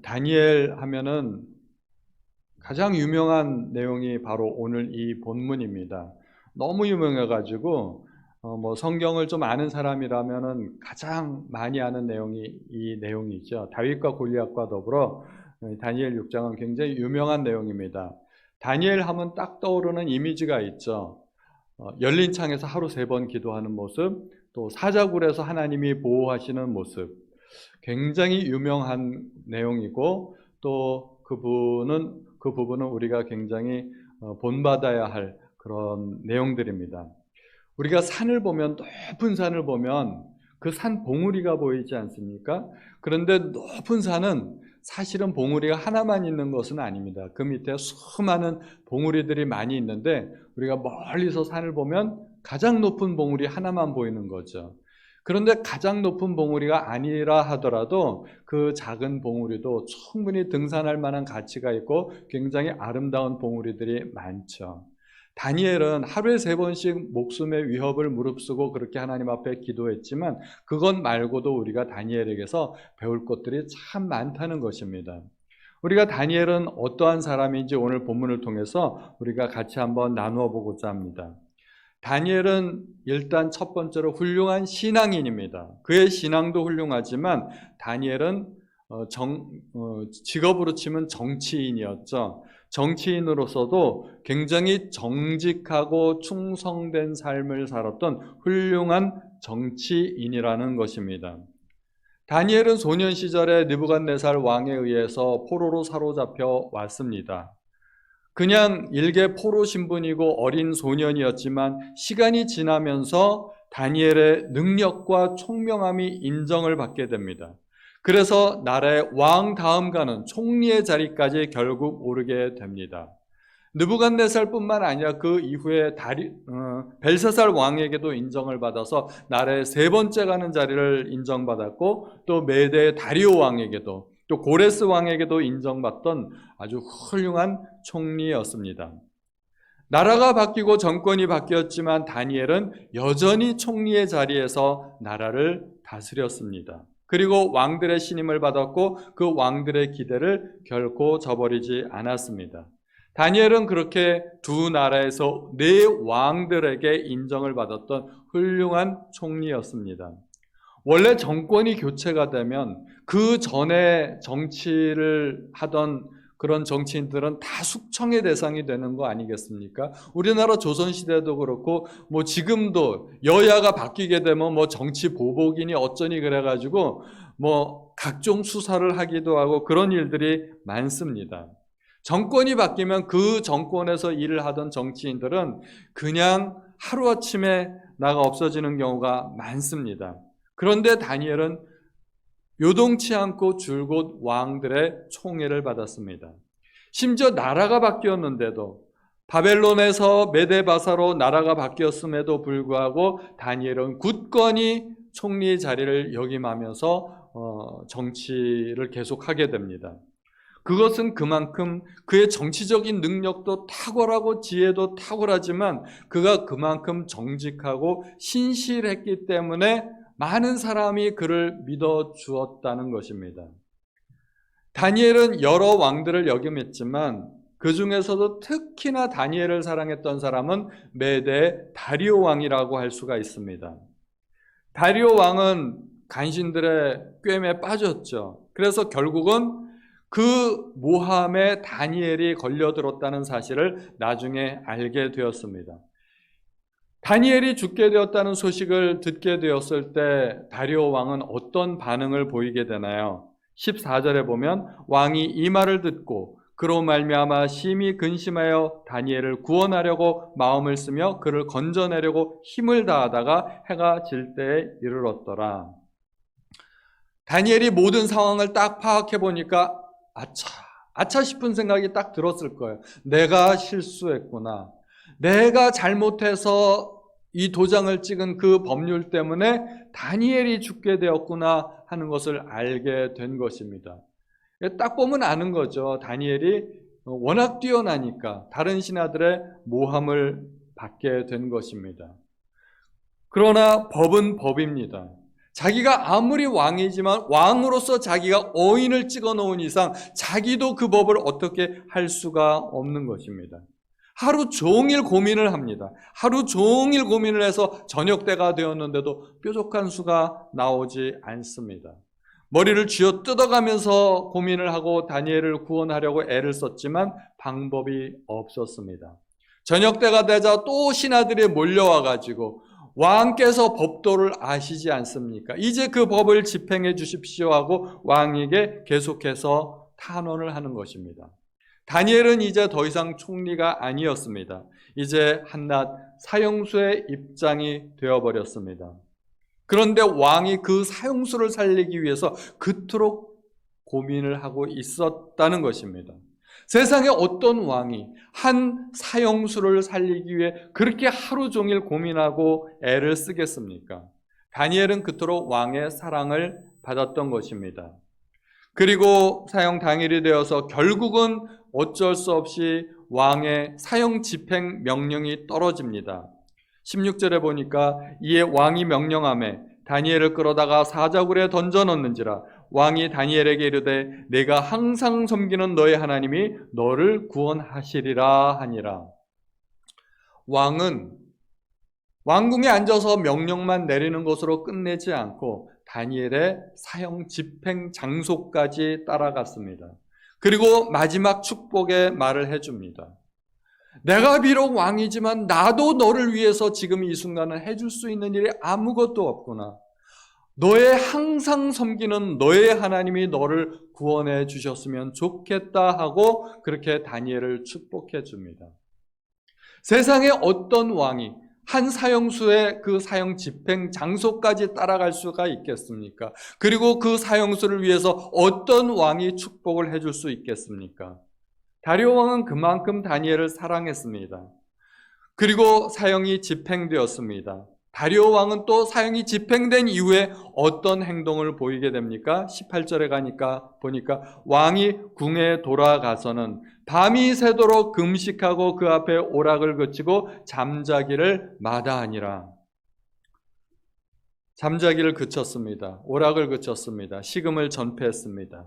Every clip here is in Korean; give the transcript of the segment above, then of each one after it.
다니엘 하면은 가장 유명한 내용이 바로 오늘 이 본문입니다. 너무 유명해가지고 성경을 좀 아는 사람이라면은 가장 많이 아는 내용이 이 내용이죠. 다윗과 골리앗과 더불어 다니엘 6장은 굉장히 유명한 내용입니다. 다니엘 하면 딱 떠오르는 이미지가 있죠. 열린 창에서 하루 3번 기도하는 모습, 또 사자굴에서 하나님이 보호하시는 모습, 굉장히 유명한 내용이고, 또 그 부분은 우리가 굉장히 본받아야 할 그런 내용들입니다. 우리가 산을 보면, 높은 산을 보면 그 산 봉우리가 보이지 않습니까? 그런데 높은 산은 사실은 봉우리가 하나만 있는 것은 아닙니다. 그 밑에 수많은 봉우리들이 많이 있는데, 우리가 멀리서 산을 보면 가장 높은 봉우리 하나만 보이는 거죠. 그런데 가장 높은 봉우리가 아니라 하더라도 그 작은 봉우리도 충분히 등산할 만한 가치가 있고 굉장히 아름다운 봉우리들이 많죠. 다니엘은 하루에 3번씩 목숨의 위협을 무릅쓰고 그렇게 하나님 앞에 기도했지만, 그것 말고도 우리가 다니엘에게서 배울 것들이 참 많다는 것입니다. 우리가 다니엘은 어떠한 사람인지 오늘 본문을 통해서 우리가 같이 한번 나누어 보고자 합니다. 다니엘은 일단 첫 번째로 훌륭한 신앙인입니다. 그의 신앙도 훌륭하지만 다니엘은 직업으로 치면 정치인이었죠. 정치인으로서도 굉장히 정직하고 충성된 삶을 살았던 훌륭한 정치인이라는 것입니다. 다니엘은 소년 시절에 느부갓네살 왕에 의해서 포로로 사로잡혀 왔습니다. 그냥 일개 포로 신분이고 어린 소년이었지만 시간이 지나면서 다니엘의 능력과 총명함이 인정을 받게 됩니다. 그래서 나라의 왕 다음 가는 총리의 자리까지 결국 오르게 됩니다. 느부갓네살뿐만 아니라 그 이후에 벨사살 왕에게도 인정을 받아서 나라의 3번째 가는 자리를 인정받았고, 또 메대의 다리오 왕에게도, 또 고레스 왕에게도 인정받던 아주 훌륭한 총리였습니다. 나라가 바뀌고 정권이 바뀌었지만 다니엘은 여전히 총리의 자리에서 나라를 다스렸습니다. 그리고 왕들의 신임을 받았고 그 왕들의 기대를 결코 저버리지 않았습니다. 다니엘은 그렇게 두 나라에서 4왕들에게 인정을 받았던 훌륭한 총리였습니다. 원래 정권이 교체가 되면 그 전에 정치를 하던 그런 정치인들은 다 숙청의 대상이 되는 거 아니겠습니까? 우리나라 조선시대도 그렇고 지금도 여야가 바뀌게 되면 정치 보복이니 어쩌니 그래가지고 각종 수사를 하기도 하고 그런 일들이 많습니다. 정권이 바뀌면 그 정권에서 일을 하던 정치인들은 그냥 하루아침에 나가 없어지는 경우가 많습니다. 그런데 다니엘은 요동치 않고 줄곧 왕들의 총애를 받았습니다. 심지어 나라가 바뀌었는데도, 바벨론에서 메데바사로 나라가 바뀌었음에도 불구하고 다니엘은 굳건히 총리의 자리를 역임하면서 정치를 계속하게 됩니다. 그것은 그만큼 그의 정치적인 능력도 탁월하고 지혜도 탁월하지만 그가 그만큼 정직하고 신실했기 때문에 많은 사람이 그를 믿어주었다는 것입니다. 다니엘은 여러 왕들을 역임했지만 그 중에서도 특히나 다니엘을 사랑했던 사람은 메대 다리오 왕이라고 할 수가 있습니다. 다리오 왕은 간신들의 꿰매에 빠졌죠. 그래서 결국은 그 모함에 다니엘이 걸려들었다는 사실을 나중에 알게 되었습니다. 다니엘이 죽게 되었다는 소식을 듣게 되었을 때 다리오 왕은 어떤 반응을 보이게 되나요? 14절에 보면 왕이 이 말을 듣고 그로 말미암아 심히 근심하여 다니엘을 구원하려고 마음을 쓰며 그를 건져내려고 힘을 다하다가 해가 질 때에 이르렀더라. 다니엘이 모든 상황을 딱 파악해 보니까 아차 싶은 생각이 딱 들었을 거예요. 내가 실수했구나. 내가 잘못해서 이 도장을 찍은 그 법률 때문에 다니엘이 죽게 되었구나 하는 것을 알게 된 것입니다. 딱 보면 아는 거죠. 다니엘이 워낙 뛰어나니까 다른 신하들의 모함을 받게 된 것입니다. 그러나 법은 법입니다. 자기가 아무리 왕이지만 왕으로서 자기가 어인을 찍어 놓은 이상 자기도 그 법을 어떻게 할 수가 없는 것입니다. 하루 종일 고민을 합니다. 하루 종일 고민을 해서 저녁 때가 되었는데도 뾰족한 수가 나오지 않습니다. 머리를 쥐어 뜯어가면서 고민을 하고 다니엘을 구원하려고 애를 썼지만 방법이 없었습니다. 저녁 때가 되자 또 신하들이 몰려와 가지고 왕께서 법도를 아시지 않습니까? 이제 그 법을 집행해 주십시오 하고 왕에게 계속해서 탄원을 하는 것입니다. 다니엘은 이제 더 이상 총리가 아니었습니다. 이제 한낱 사형수의 입장이 되어버렸습니다. 그런데 왕이 그 사형수를 살리기 위해서 그토록 고민을 하고 있었다는 것입니다. 세상에 어떤 왕이 한 사형수를 살리기 위해 그렇게 하루 종일 고민하고 애를 쓰겠습니까? 다니엘은 그토록 왕의 사랑을 받았던 것입니다. 그리고 사형 당일이 되어서 결국은 어쩔 수 없이 왕의 사형 집행 명령이 떨어집니다. 16절에 보니까 이에 왕이 명령하매 다니엘을 끌어다가 사자굴에 던져넣는지라 왕이 다니엘에게 이르되 내가 항상 섬기는 너의 하나님이 너를 구원하시리라 하니라. 왕은 왕궁에 앉아서 명령만 내리는 것으로 끝내지 않고 다니엘의 사형 집행 장소까지 따라갔습니다. 그리고 마지막 축복의 말을 해줍니다. 내가 비록 왕이지만 나도 너를 위해서 지금 이 순간은 해줄 수 있는 일이 아무것도 없구나. 너의 항상 섬기는 너의 하나님이 너를 구원해 주셨으면 좋겠다 하고 그렇게 다니엘을 축복해 줍니다. 세상에 어떤 왕이 한 사형수의 그 사형 집행 장소까지 따라갈 수가 있겠습니까? 그리고 그 사형수를 위해서 어떤 왕이 축복을 해줄 수 있겠습니까? 다리오 왕은 그만큼 다니엘을 사랑했습니다. 그리고 사형이 집행되었습니다. 다리오 왕은 또 사형이 집행된 이후에 어떤 행동을 보이게 됩니까? 18절에 가니까 보니까 왕이 궁에 돌아가서는 밤이 새도록 금식하고 그 앞에 오락을 그치고 잠자기를 마다하니라. 잠자기를 그쳤습니다. 오락을 그쳤습니다. 식음을 전폐했습니다.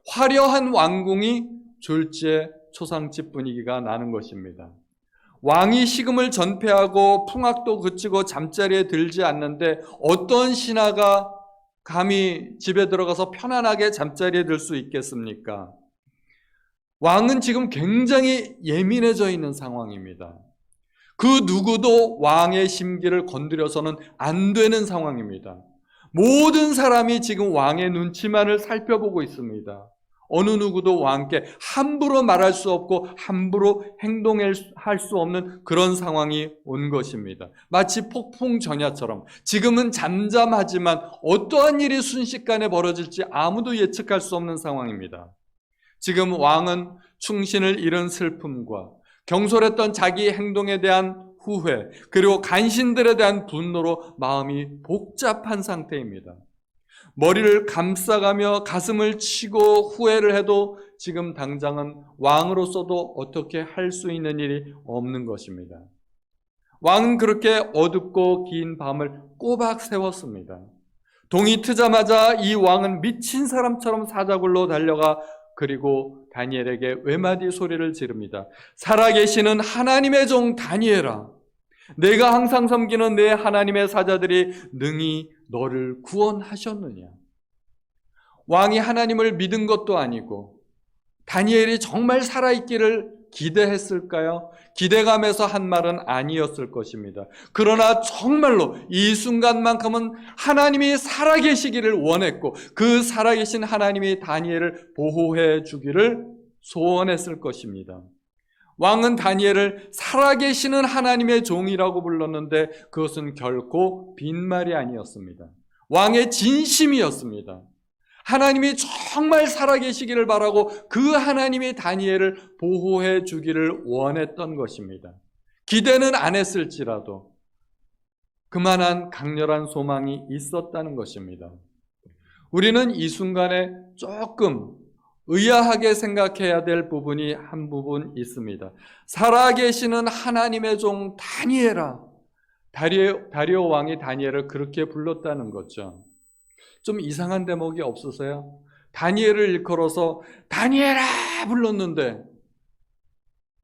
화려한 왕궁이 졸지에 초상집 분위기가 나는 것입니다. 왕이 식음을 전폐하고 풍악도 그치고 잠자리에 들지 않는데 어떤 신하가 감히 집에 들어가서 편안하게 잠자리에 들 수 있겠습니까? 왕은 지금 굉장히 예민해져 있는 상황입니다. 그 누구도 왕의 심기를 건드려서는 안 되는 상황입니다. 모든 사람이 지금 왕의 눈치만을 살펴보고 있습니다. 어느 누구도 왕께 함부로 말할 수 없고 함부로 행동할 수 없는 그런 상황이 온 것입니다. 마치 폭풍전야처럼 지금은 잠잠하지만 어떠한 일이 순식간에 벌어질지 아무도 예측할 수 없는 상황입니다. 지금 왕은 충신을 잃은 슬픔과 경솔했던 자기 행동에 대한 후회 그리고 간신들에 대한 분노로 마음이 복잡한 상태입니다. 머리를 감싸가며 가슴을 치고 후회를 해도 지금 당장은 왕으로서도 어떻게 할 수 있는 일이 없는 것입니다. 왕은 그렇게 어둡고 긴 밤을 꼬박 세웠습니다. 동이 트자마자 이 왕은 미친 사람처럼 사자굴로 달려가 그리고 다니엘에게 외마디 소리를 지릅니다. 살아계시는 하나님의 종 다니엘아, 내가 항상 섬기는 내 하나님의 사자들이 능히 너를 구원하셨느냐. 왕이 하나님을 믿은 것도 아니고 다니엘이 정말 살아있기를 기대했을까요? 기대감에서 한 말은 아니었을 것입니다. 그러나 정말로 이 순간만큼은 하나님이 살아계시기를 원했고 그 살아계신 하나님이 다니엘을 보호해 주기를 소원했을 것입니다. 왕은 다니엘을 살아계시는 하나님의 종이라고 불렀는데 그것은 결코 빈말이 아니었습니다. 왕의 진심이었습니다. 하나님이 정말 살아계시기를 바라고 그 하나님이 다니엘을 보호해 주기를 원했던 것입니다. 기대는 안 했을지라도 그만한 강렬한 소망이 있었다는 것입니다. 우리는 이 순간에 조금 의아하게 생각해야 될 부분이 한 부분 있습니다. 살아계시는 하나님의 종 다니엘아. 다리오 왕이 다니엘을 그렇게 불렀다는 거죠. 좀 이상한 대목이 없으세요? 다니엘을 일컬어서 다니엘아 불렀는데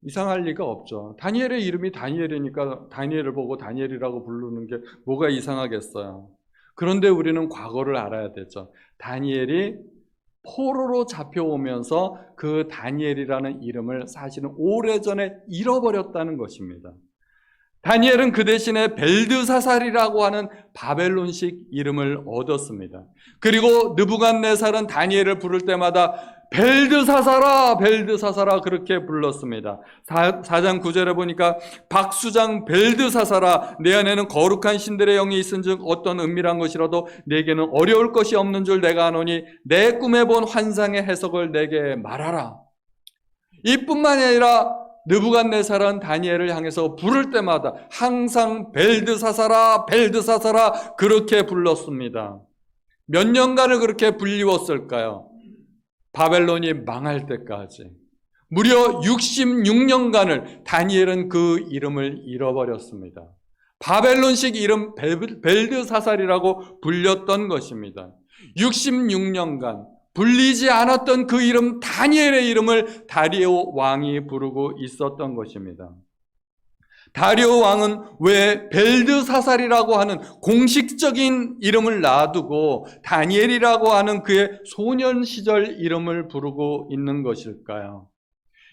이상할 리가 없죠. 다니엘의 이름이 다니엘이니까 다니엘을 보고 다니엘이라고 부르는 게 뭐가 이상하겠어요. 그런데 우리는 과거를 알아야 되죠. 다니엘이 포로로 잡혀오면서 그 다니엘이라는 이름을 사실은 오래전에 잃어버렸다는 것입니다. 다니엘은 그 대신에 벨드사살이라고 하는 바벨론식 이름을 얻었습니다. 그리고 느부갓네살은 다니엘을 부를 때마다 벨드사살아 벨드사살아 그렇게 불렀습니다. 4장 9절에 보니까 박수장 벨드사살아 내 안에는 거룩한 신들의 영이 있은즉 어떤 은밀한 것이라도 내게는 어려울 것이 없는 줄 내가 아노니 내 꿈에 본 환상의 해석을 내게 말하라. 이뿐만이 아니라 느부갓네살은 다니엘을 향해서 부를 때마다 항상 벨드사살아 벨드사살아 그렇게 불렀습니다. 몇 년간을 그렇게 불리웠을까요? 바벨론이 망할 때까지 무려 66년간을 다니엘은 그 이름을 잃어버렸습니다. 바벨론식 이름 벨드사살이라고 불렸던 것입니다. 66년간 불리지 않았던 그 이름 다니엘의 이름을 다리오 왕이 부르고 있었던 것입니다. 다리오 왕은 왜 벨드사살이라고 하는 공식적인 이름을 놔두고 다니엘이라고 하는 그의 소년 시절 이름을 부르고 있는 것일까요?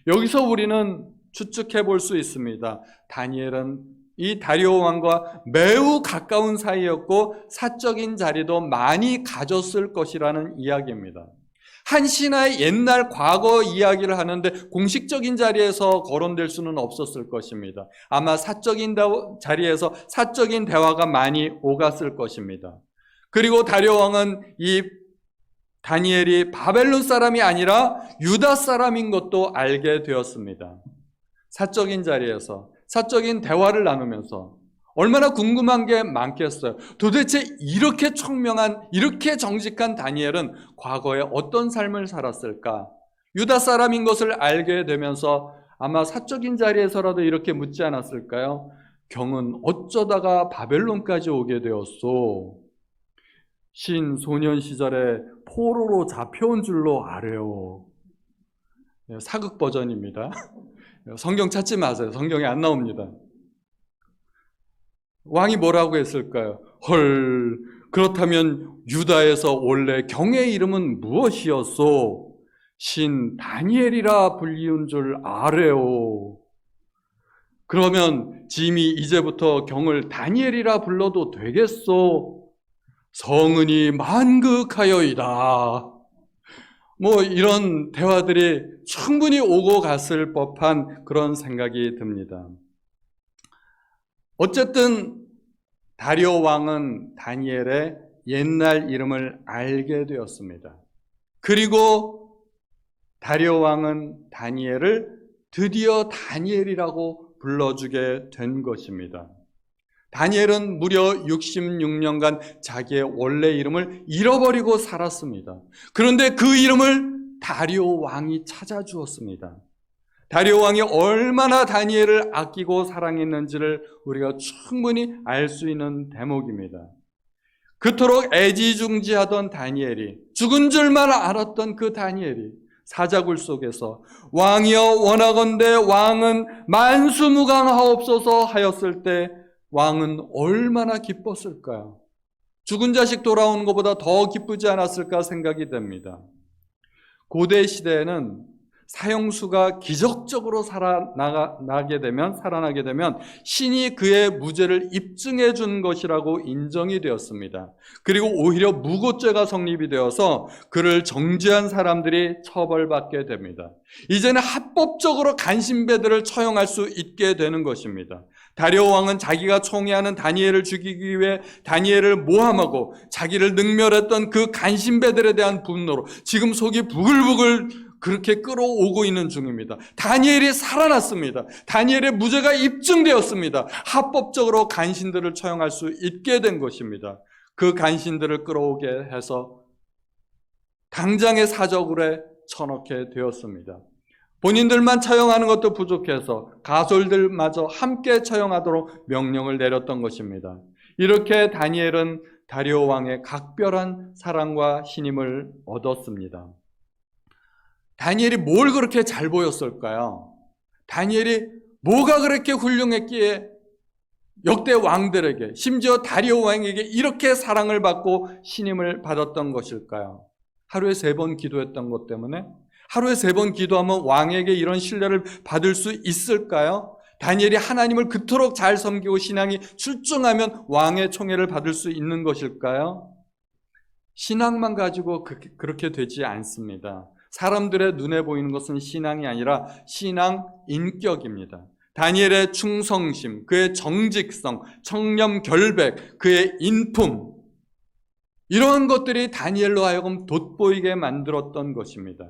여기서 우리는 추측해 볼 수 있습니다. 다니엘은 이 다리오 왕과 매우 가까운 사이였고 사적인 자리도 많이 가졌을 것이라는 이야기입니다. 한 신하의 옛날 과거 이야기를 하는데 공식적인 자리에서 거론될 수는 없었을 것입니다. 아마 사적인 자리에서 사적인 대화가 많이 오갔을 것입니다. 그리고 다리오 왕은 이 다니엘이 바벨론 사람이 아니라 유다 사람인 것도 알게 되었습니다. 사적인 자리에서 사적인 대화를 나누면서 얼마나 궁금한 게 많겠어요. 도대체 이렇게 청명한, 이렇게 정직한 다니엘은 과거에 어떤 삶을 살았을까? 유다 사람인 것을 알게 되면서 아마 사적인 자리에서라도 이렇게 묻지 않았을까요? 경은 어쩌다가 바벨론까지 오게 되었소? 신 소년 시절에 포로로 잡혀온 줄로 아래요. 사극 버전입니다. 성경 찾지 마세요. 성경에 안 나옵니다. 왕이 뭐라고 했을까요? 헐, 그렇다면 유다에서 원래 경의 이름은 무엇이었소? 신 다니엘이라 불리운 줄 아래요. 그러면 짐이 이제부터 경을 다니엘이라 불러도 되겠소? 성은이 만극하여이다. 뭐 이런 대화들이 충분히 오고 갔을 법한 그런 생각이 듭니다. 어쨌든 다리오 왕은 다니엘의 옛날 이름을 알게 되었습니다. 그리고 다리오 왕은 다니엘을 드디어 다니엘이라고 불러주게 된 것입니다. 다니엘은 무려 66년간 자기의 원래 이름을 잃어버리고 살았습니다. 그런데 그 이름을 다리오 왕이 찾아주었습니다. 다리오 왕이 얼마나 다니엘을 아끼고 사랑했는지를 우리가 충분히 알 수 있는 대목입니다. 그토록 애지중지하던 다니엘이, 죽은 줄만 알았던 그 다니엘이 사자굴 속에서 왕이여 원하건대 왕은 만수무강하옵소서 하였을 때 왕은 얼마나 기뻤을까요? 죽은 자식 돌아오는 것보다 더 기쁘지 않았을까 생각이 됩니다. 고대 시대에는 사형수가 기적적으로 살아나게 되면 신이 그의 무죄를 입증해 준 것이라고 인정이 되었습니다. 그리고 오히려 무고죄가 성립이 되어서 그를 정죄한 사람들이 처벌받게 됩니다. 이제는 합법적으로 간신배들을 처형할 수 있게 되는 것입니다. 다리오 왕은 자기가 총애하는 다니엘을 죽이기 위해 다니엘을 모함하고 자기를 능멸했던 그 간신배들에 대한 분노로 지금 속이 부글부글 그렇게 끌어오고 있는 중입니다. 다니엘이 살아났습니다. 다니엘의 무죄가 입증되었습니다. 합법적으로 간신들을 처형할 수 있게 된 것입니다. 그 간신들을 끌어오게 해서 당장의 사저굴에 쳐넣게 되었습니다. 본인들만 처형하는 것도 부족해서 가솔들마저 함께 처형하도록 명령을 내렸던 것입니다. 이렇게 다니엘은 다리오 왕의 각별한 사랑과 신임을 얻었습니다. 다니엘이 뭘 그렇게 잘 보였을까요? 다니엘이 뭐가 그렇게 훌륭했기에 역대 왕들에게, 심지어 다리오 왕에게 이렇게 사랑을 받고 신임을 받았던 것일까요? 하루에 3번 기도했던 것 때문에? 하루에 3번 기도하면 왕에게 이런 신뢰를 받을 수 있을까요? 다니엘이 하나님을 그토록 잘 섬기고 신앙이 출중하면 왕의 총애를 받을 수 있는 것일까요? 신앙만 가지고 그렇게 되지 않습니다. 사람들의 눈에 보이는 것은 신앙이 아니라 신앙 인격입니다. 다니엘의 충성심, 그의 정직성, 청렴 결백, 그의 인품, 이러한 것들이 다니엘로 하여금 돋보이게 만들었던 것입니다.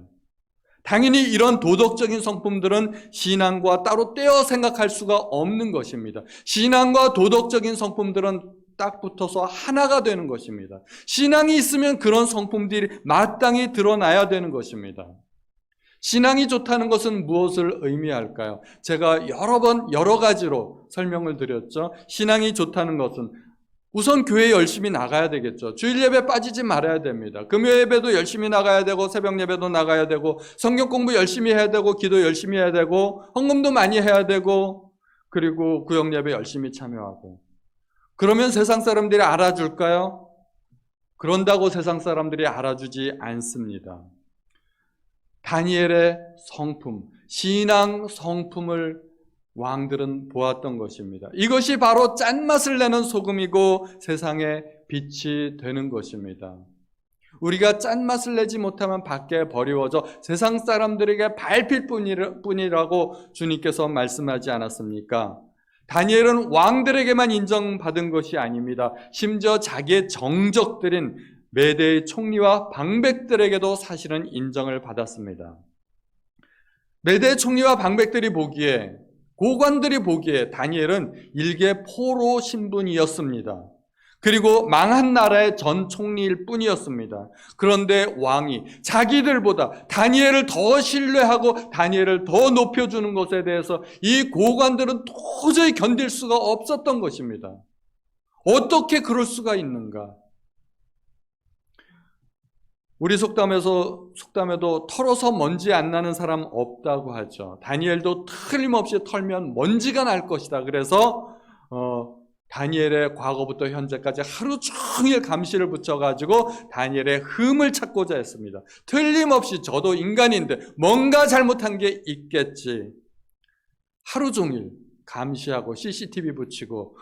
당연히 이런 도덕적인 성품들은 신앙과 따로 떼어 생각할 수가 없는 것입니다. 신앙과 도덕적인 성품들은 딱 붙어서 하나가 되는 것입니다. 신앙이 있으면 그런 성품들이 마땅히 드러나야 되는 것입니다. 신앙이 좋다는 것은 무엇을 의미할까요? 제가 여러 가지로 설명을 드렸죠. 신앙이 좋다는 것은 우선 교회에 열심히 나가야 되겠죠. 주일 예배 빠지지 말아야 됩니다. 금요 예배도 열심히 나가야 되고, 새벽 예배도 나가야 되고, 성경 공부 열심히 해야 되고, 기도 열심히 해야 되고, 헌금도 많이 해야 되고, 그리고 구역 예배 열심히 참여하고. 그러면 세상 사람들이 알아줄까요? 그런다고 세상 사람들이 알아주지 않습니다. 다니엘의 성품, 신앙 성품을 왕들은 보았던 것입니다. 이것이 바로 짠맛을 내는 소금이고 세상의 빛이 되는 것입니다. 우리가 짠맛을 내지 못하면 밖에 버리워져 세상 사람들에게 밟힐 뿐이라고 주님께서 말씀하지 않았습니까? 다니엘은 왕들에게만 인정받은 것이 아닙니다. 심지어 자기의 정적들인 메대의 총리와 방백들에게도 사실은 인정을 받았습니다. 메대 총리와 방백들이 보기에, 고관들이 보기에 다니엘은 일개 포로 신분이었습니다. 그리고 망한 나라의 전 총리일 뿐이었습니다. 그런데 왕이 자기들보다 다니엘을 더 신뢰하고 다니엘을 더 높여주는 것에 대해서 이 고관들은 도저히 견딜 수가 없었던 것입니다. 어떻게 그럴 수가 있는가? 우리 속담에도 털어서 먼지 안 나는 사람 없다고 하죠. 다니엘도 틀림없이 털면 먼지가 날 것이다. 그래서 다니엘의 과거부터 현재까지 하루 종일 감시를 붙여가지고 다니엘의 흠을 찾고자 했습니다. 틀림없이 저도 인간인데 뭔가 잘못한 게 있겠지. 하루 종일 감시하고 CCTV 붙이고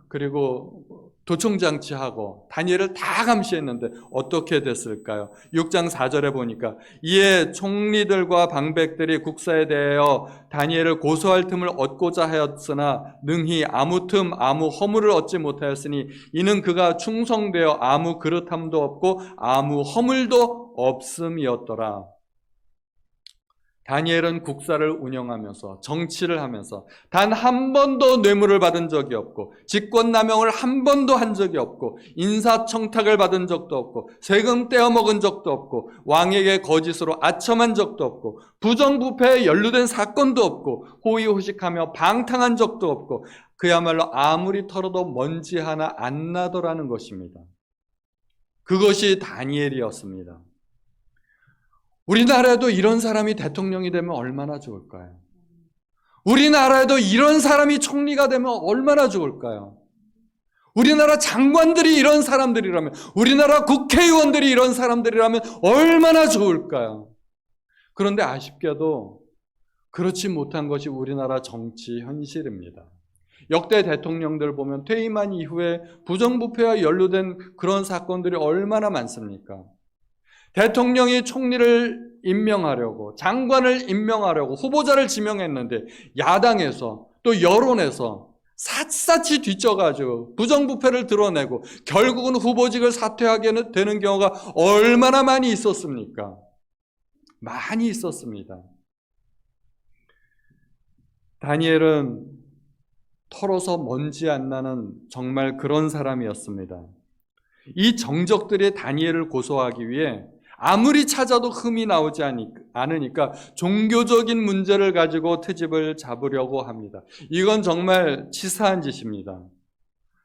그리고 도청장치하고 다니엘을 다 감시했는데 어떻게 됐을까요? 6장 4절에 보니까 이에 총리들과 방백들이 국사에 대하여 다니엘을 고소할 틈을 얻고자 하였으나 능히 아무 틈 아무 허물을 얻지 못하였으니 이는 그가 충성되어 아무 그릇함도 없고 아무 허물도 없음이었더라. 다니엘은 국사를 운영하면서 정치를 하면서 단 한 번도 뇌물을 받은 적이 없고 직권남용을 한 번도 한 적이 없고 인사청탁을 받은 적도 없고 세금 떼어먹은 적도 없고 왕에게 거짓으로 아첨한 적도 없고 부정부패에 연루된 사건도 없고 호의호식하며 방탕한 적도 없고 그야말로 아무리 털어도 먼지 하나 안 나더라는 것입니다. 그것이 다니엘이었습니다. 우리나라에도 이런 사람이 대통령이 되면 얼마나 좋을까요? 우리나라에도 이런 사람이 총리가 되면 얼마나 좋을까요? 우리나라 장관들이 이런 사람들이라면, 우리나라 국회의원들이 이런 사람들이라면 얼마나 좋을까요? 그런데 아쉽게도 그렇지 못한 것이 우리나라 정치 현실입니다. 역대 대통령들 보면 퇴임한 이후에 부정부패와 연루된 그런 사건들이 얼마나 많습니까? 대통령이 총리를 임명하려고, 장관을 임명하려고 후보자를 지명했는데 야당에서 또 여론에서 샅샅이 뒤져가지고 부정부패를 드러내고 결국은 후보직을 사퇴하게 되는 경우가 얼마나 많이 있었습니까? 많이 있었습니다. 다니엘은 털어서 먼지 안 나는 정말 그런 사람이었습니다. 이 정적들이 다니엘을 고소하기 위해 아무리 찾아도 흠이 나오지 않으니까 종교적인 문제를 가지고 트집을 잡으려고 합니다. 이건 정말 치사한 짓입니다.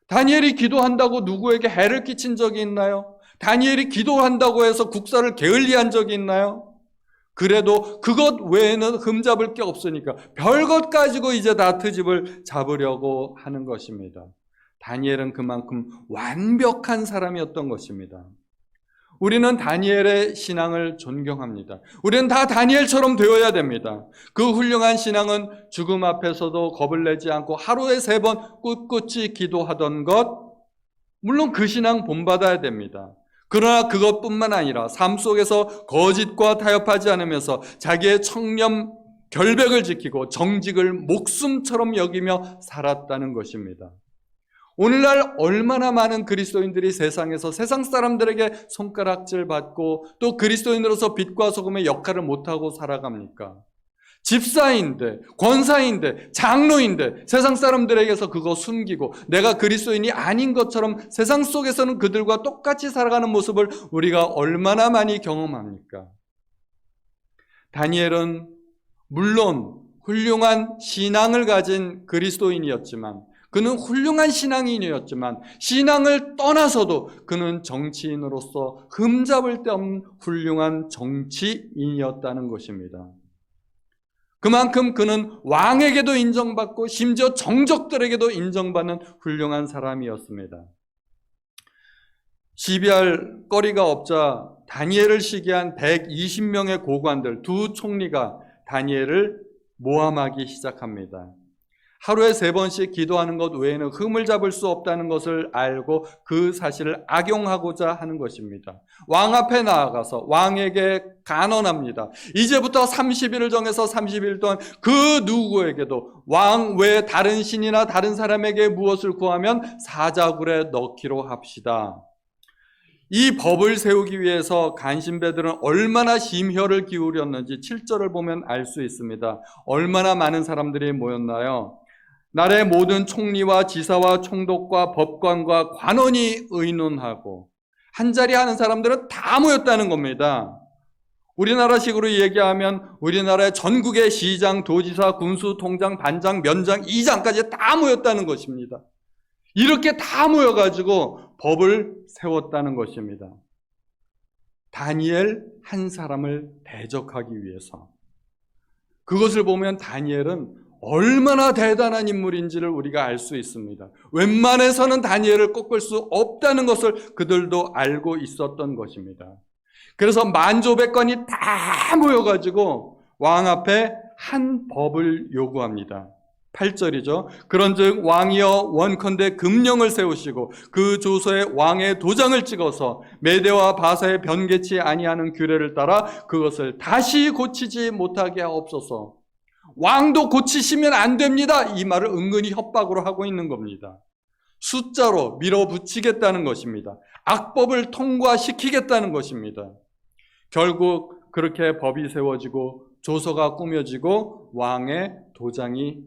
다니엘이 기도한다고 누구에게 해를 끼친 적이 있나요? 다니엘이 기도한다고 해서 국사를 게을리한 적이 있나요? 그래도 그것 외에는 흠잡을 게 없으니까 별것 가지고 이제 다 트집을 잡으려고 하는 것입니다. 다니엘은 그만큼 완벽한 사람이었던 것입니다. 우리는 다니엘의 신앙을 존경합니다. 우리는 다 다니엘처럼 되어야 됩니다. 그 훌륭한 신앙은 죽음 앞에서도 겁을 내지 않고 하루에 3번 꿋꿋이 기도하던 것, 물론 그 신앙 본받아야 됩니다. 그러나 그것뿐만 아니라 삶 속에서 거짓과 타협하지 않으면서 자기의 청렴 결백을 지키고 정직을 목숨처럼 여기며 살았다는 것입니다. 오늘날 얼마나 많은 그리스도인들이 세상에서 세상 사람들에게 손가락질 받고 또 그리스도인으로서 빛과 소금의 역할을 못하고 살아갑니까? 집사인데, 권사인데, 장로인데 세상 사람들에게서 그거 숨기고 내가 그리스도인이 아닌 것처럼 세상 속에서는 그들과 똑같이 살아가는 모습을 우리가 얼마나 많이 경험합니까? 다니엘은 물론 훌륭한 신앙을 가진 그리스도인이었지만, 그는 훌륭한 신앙인이었지만 신앙을 떠나서도 그는 정치인으로서 흠잡을 데 없는 훌륭한 정치인이었다는 것입니다. 그만큼 그는 왕에게도 인정받고 심지어 정적들에게도 인정받는 훌륭한 사람이었습니다. 시비할 거리가 없자 다니엘을 시기한 120명의 고관들, 2 총리가 다니엘을 모함하기 시작합니다. 하루에 3번씩 기도하는 것 외에는 흠을 잡을 수 없다는 것을 알고 그 사실을 악용하고자 하는 것입니다. 왕 앞에 나아가서 왕에게 간언합니다. 이제부터 30일을 정해서 30일 동안 그 누구에게도 왕 외 다른 신이나 다른 사람에게 무엇을 구하면 사자굴에 넣기로 합시다. 이 법을 세우기 위해서 간신배들은 얼마나 심혈을 기울였는지 7절을 보면 알 수 있습니다. 얼마나 많은 사람들이 모였나요? 나라의 모든 총리와 지사와 총독과 법관과 관원이 의논하고 한자리 하는 사람들은 다 모였다는 겁니다. 우리나라식으로 얘기하면 우리나라의 전국의 시장, 도지사, 군수, 통장, 반장, 면장, 이장까지 다 모였다는 것입니다. 이렇게 다 모여가지고 법을 세웠다는 것입니다. 다니엘 한 사람을 대적하기 위해서. 그것을 보면 다니엘은 얼마나 대단한 인물인지를 우리가 알 수 있습니다. 웬만해서는 다니엘을 꺾을 수 없다는 것을 그들도 알고 있었던 것입니다. 그래서 만조백관이 다 모여가지고 왕 앞에 한 법을 요구합니다. 8절이죠. 그런즉 왕이여 원컨대 금령을 세우시고 그 조서에 왕의 도장을 찍어서 메대와 바사에 변개치 아니하는 규례를 따라 그것을 다시 고치지 못하게 하옵소서. 왕도 고치시면 안 됩니다. 이 말을 은근히 협박으로 하고 있는 겁니다. 숫자로 밀어붙이겠다는 것입니다. 악법을 통과시키겠다는 것입니다. 결국 그렇게 법이 세워지고 조서가 꾸며지고 왕의 도장이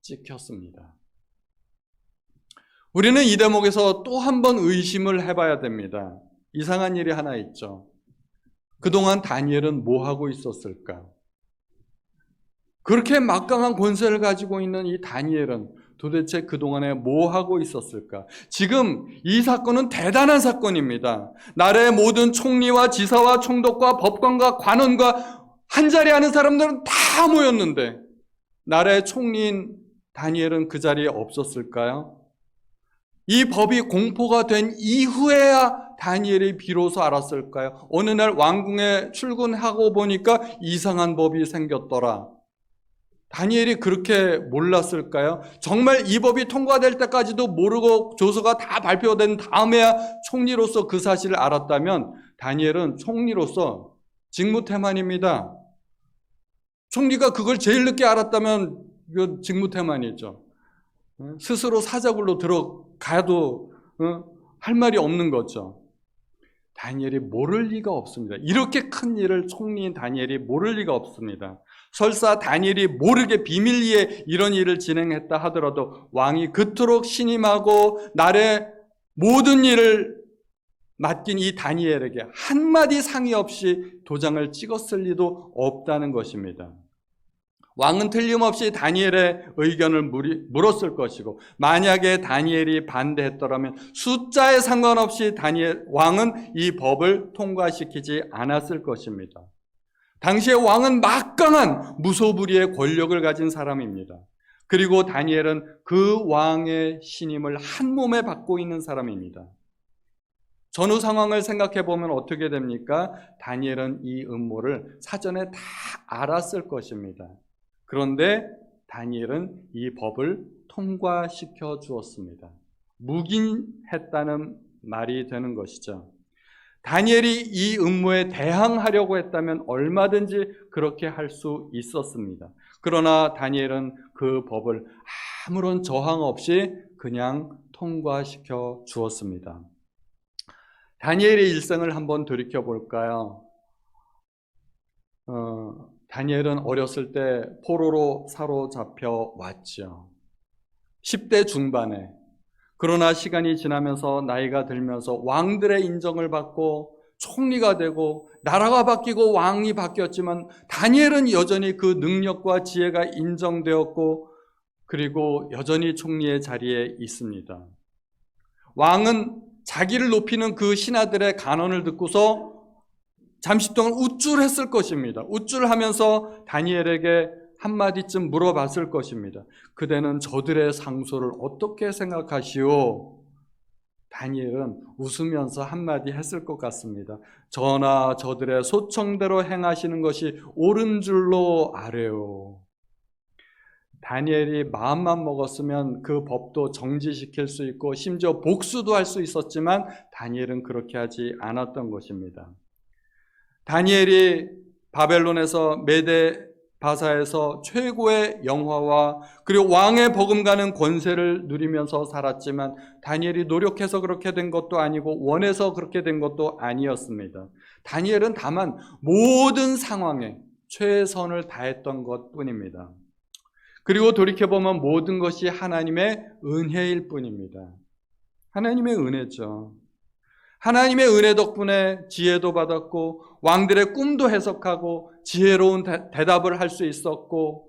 찍혔습니다. 우리는 이 대목에서 또 한 번 의심을 해봐야 됩니다. 이상한 일이 하나 있죠. 그동안 다니엘은 뭐 하고 있었을까? 그렇게 막강한 권세를 가지고 있는 이 다니엘은 도대체 그동안에 뭐 하고 있었을까? 지금 이 사건은 대단한 사건입니다. 나라의 모든 총리와 지사와 총독과 법관과 관원과 한자리 하는 사람들은 다 모였는데 나라의 총리인 다니엘은 그 자리에 없었을까요? 이 법이 공포가 된 이후에야 다니엘이 비로소 알았을까요? 어느 날 왕궁에 출근하고 보니까 이상한 법이 생겼더라. 다니엘이 그렇게 몰랐을까요? 정말 이 법이 통과될 때까지도 모르고 조서가 다 발표된 다음에야 총리로서 그 사실을 알았다면 다니엘은 총리로서 직무태만입니다. 총리가 그걸 제일 늦게 알았다면 그 직무태만이죠. 스스로 사자굴로 들어가도 할 말이 없는 거죠. 다니엘이 모를 리가 없습니다. 이렇게 큰 일을 총리인 다니엘이 모를 리가 없습니다. 설사 다니엘이 모르게 비밀리에 이런 일을 진행했다 하더라도 왕이 그토록 신임하고 나라의 모든 일을 맡긴 이 다니엘에게 한마디 상의 없이 도장을 찍었을 리도 없다는 것입니다. 왕은 틀림없이 다니엘의 의견을 물었을 것이고, 만약에 다니엘이 반대했더라면 숫자에 상관없이 왕은 이 법을 통과시키지 않았을 것입니다. 당시의 왕은 막강한 무소불위의 권력을 가진 사람입니다. 그리고 다니엘은 그 왕의 신임을 한 몸에 받고 있는 사람입니다. 전후 상황을 생각해 보면 어떻게 됩니까? 다니엘은 이 음모를 사전에 다 알았을 것입니다. 그런데 다니엘은 이 법을 통과시켜 주었습니다. 묵인했다는 말이 되는 것이죠. 다니엘이 이 음모에 대항하려고 했다면 얼마든지 그렇게 할 수 있었습니다. 그러나 다니엘은 그 법을 아무런 저항 없이 그냥 통과시켜 주었습니다. 다니엘의 일생을 한번 돌이켜 볼까요? 다니엘은 어렸을 때 포로로 사로잡혀 왔죠. 10대 중반에. 그러나 시간이 지나면서 나이가 들면서 왕들의 인정을 받고 총리가 되고 나라가 바뀌고 왕이 바뀌었지만 다니엘은 여전히 그 능력과 지혜가 인정되었고 그리고 여전히 총리의 자리에 있습니다. 왕은 자기를 높이는 그 신하들의 간언을 듣고서 잠시 동안 우쭐했을 것입니다. 우쭐하면서 다니엘에게 한마디쯤 물어봤을 것입니다. 그대는 저들의 상소를 어떻게 생각하시오? 다니엘은 웃으면서 한마디 했을 것 같습니다. 전하, 저들의 소청대로 행하시는 것이 옳은 줄로 아래요. 다니엘이 마음만 먹었으면 그 법도 정지시킬 수 있고 심지어 복수도 할 수 있었지만 다니엘은 그렇게 하지 않았던 것입니다. 다니엘이 바벨론에서 메데 바사에서 최고의 영화와 그리고 왕의 버금가는 권세를 누리면서 살았지만 다니엘이 노력해서 그렇게 된 것도 아니고 원해서 그렇게 된 것도 아니었습니다. 다니엘은 다만 모든 상황에 최선을 다했던 것뿐입니다. 그리고 돌이켜보면 모든 것이 하나님의 은혜일 뿐입니다. 하나님의 은혜죠. 하나님의 은혜 덕분에 지혜도 받았고 왕들의 꿈도 해석하고 지혜로운 대답을 할 수 있었고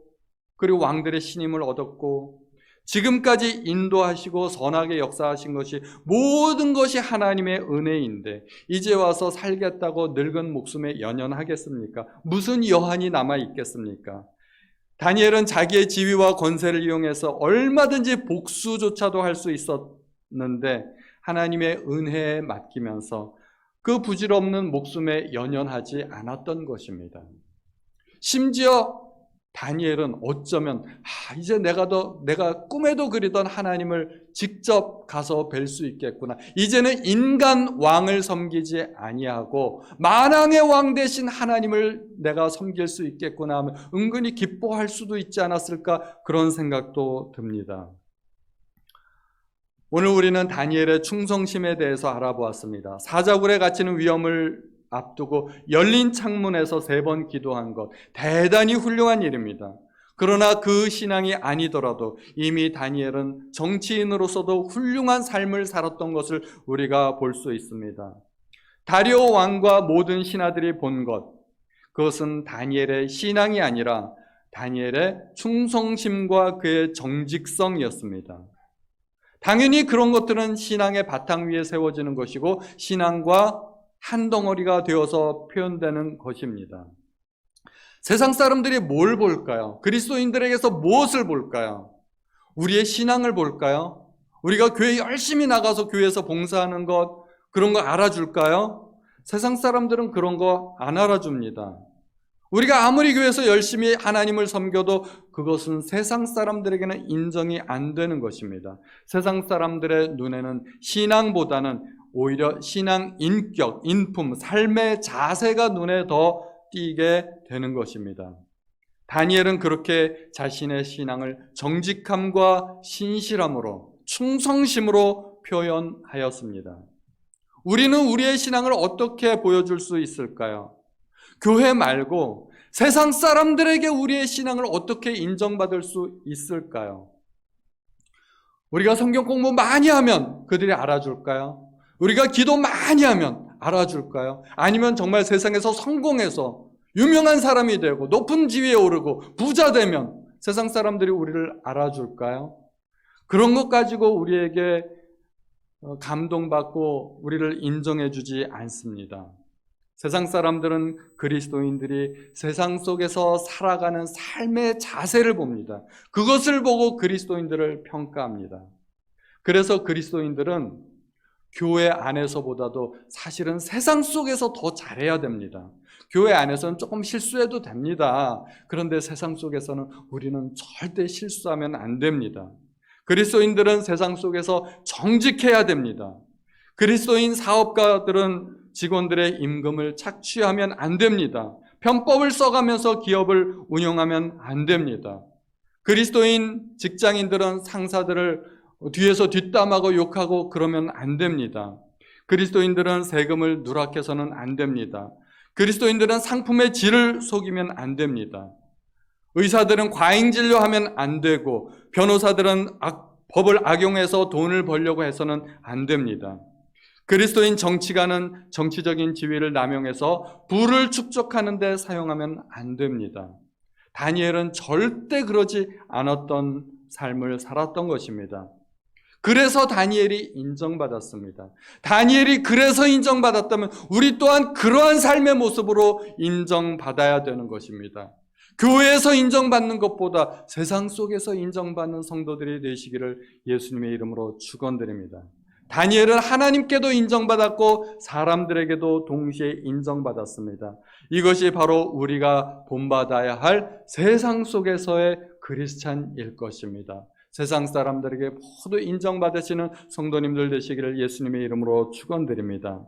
그리고 왕들의 신임을 얻었고 지금까지 인도하시고 선하게 역사하신 것이 모든 것이 하나님의 은혜인데 이제 와서 살겠다고 늙은 목숨에 연연하겠습니까? 무슨 여한이 남아 있겠습니까? 다니엘은 자기의 지위와 권세를 이용해서 얼마든지 복수조차도 할 수 있었는데 하나님의 은혜에 맡기면서 그 부질없는 목숨에 연연하지 않았던 것입니다. 심지어 다니엘은 어쩌면 이제 내가 꿈에도 그리던 하나님을 직접 가서 뵐 수 있겠구나. 이제는 인간 왕을 섬기지 아니하고 만왕의 왕 대신 하나님을 내가 섬길 수 있겠구나 하면 은근히 기뻐할 수도 있지 않았을까 그런 생각도 듭니다. 오늘 우리는 다니엘의 충성심에 대해서 알아보았습니다. 사자굴에 갇히는 위험을 앞두고 열린 창문에서 3번 기도한 것, 대단히 훌륭한 일입니다. 그러나 그 신앙이 아니더라도 이미 다니엘은 정치인으로서도 훌륭한 삶을 살았던 것을 우리가 볼 수 있습니다. 다리오 왕과 모든 신하들이 본 것, 그것은 다니엘의 신앙이 아니라 다니엘의 충성심과 그의 정직성이었습니다. 당연히 그런 것들은 신앙의 바탕 위에 세워지는 것이고 신앙과 한 덩어리가 되어서 표현되는 것입니다. 세상 사람들이 뭘 볼까요? 그리스도인들에게서 무엇을 볼까요? 우리의 신앙을 볼까요? 우리가 교회 열심히 나가서 교회에서 봉사하는 것, 그런 거 알아줄까요? 세상 사람들은 그런 거 안 알아줍니다. 우리가 아무리 교회에서 열심히 하나님을 섬겨도 그것은 세상 사람들에게는 인정이 안 되는 것입니다. 세상 사람들의 눈에는 신앙보다는 오히려 신앙 인격, 인품, 삶의 자세가 눈에 더 띄게 되는 것입니다. 다니엘은 그렇게 자신의 신앙을 정직함과 신실함으로 충성심으로 표현하였습니다. 우리는 우리의 신앙을 어떻게 보여줄 수 있을까요? 교회 말고 세상 사람들에게 우리의 신앙을 어떻게 인정받을 수 있을까요? 우리가 성경 공부 많이 하면 그들이 알아줄까요? 우리가 기도 많이 하면 알아줄까요? 아니면 정말 세상에서 성공해서 유명한 사람이 되고 높은 지위에 오르고 부자 되면 세상 사람들이 우리를 알아줄까요? 그런 것 가지고 우리에게 감동받고 우리를 인정해주지 않습니다. 세상 사람들은 그리스도인들이 세상 속에서 살아가는 삶의 자세를 봅니다. 그것을 보고 그리스도인들을 평가합니다. 그래서 그리스도인들은 교회 안에서보다도 사실은 세상 속에서 더 잘해야 됩니다. 교회 안에서는 조금 실수해도 됩니다. 그런데 세상 속에서는 우리는 절대 실수하면 안 됩니다. 그리스도인들은 세상 속에서 정직해야 됩니다. 그리스도인 사업가들은 직원들의 임금을 착취하면 안 됩니다. 편법을 써가면서 기업을 운영하면 안 됩니다. 그리스도인 직장인들은 상사들을 뒤에서 뒷담하고 욕하고 그러면 안 됩니다. 그리스도인들은 세금을 누락해서는 안 됩니다. 그리스도인들은 상품의 질을 속이면 안 됩니다. 의사들은 과잉 진료하면 안 되고 변호사들은 법을 악용해서 돈을 벌려고 해서는 안 됩니다. 그리스도인 정치가는 정치적인 지위를 남용해서 부를 축적하는 데 사용하면 안 됩니다. 다니엘은 절대 그러지 않았던 삶을 살았던 것입니다. 그래서 다니엘이 인정받았습니다. 다니엘이 그래서 인정받았다면 우리 또한 그러한 삶의 모습으로 인정받아야 되는 것입니다. 교회에서 인정받는 것보다 세상 속에서 인정받는 성도들이 되시기를 예수님의 이름으로 축원드립니다. 다니엘은 하나님께도 인정받았고 사람들에게도 동시에 인정받았습니다. 이것이 바로 우리가 본받아야 할 세상 속에서의 크리스찬일 것입니다. 세상 사람들에게 모두 인정받으시는 성도님들 되시기를 예수님의 이름으로 축원드립니다.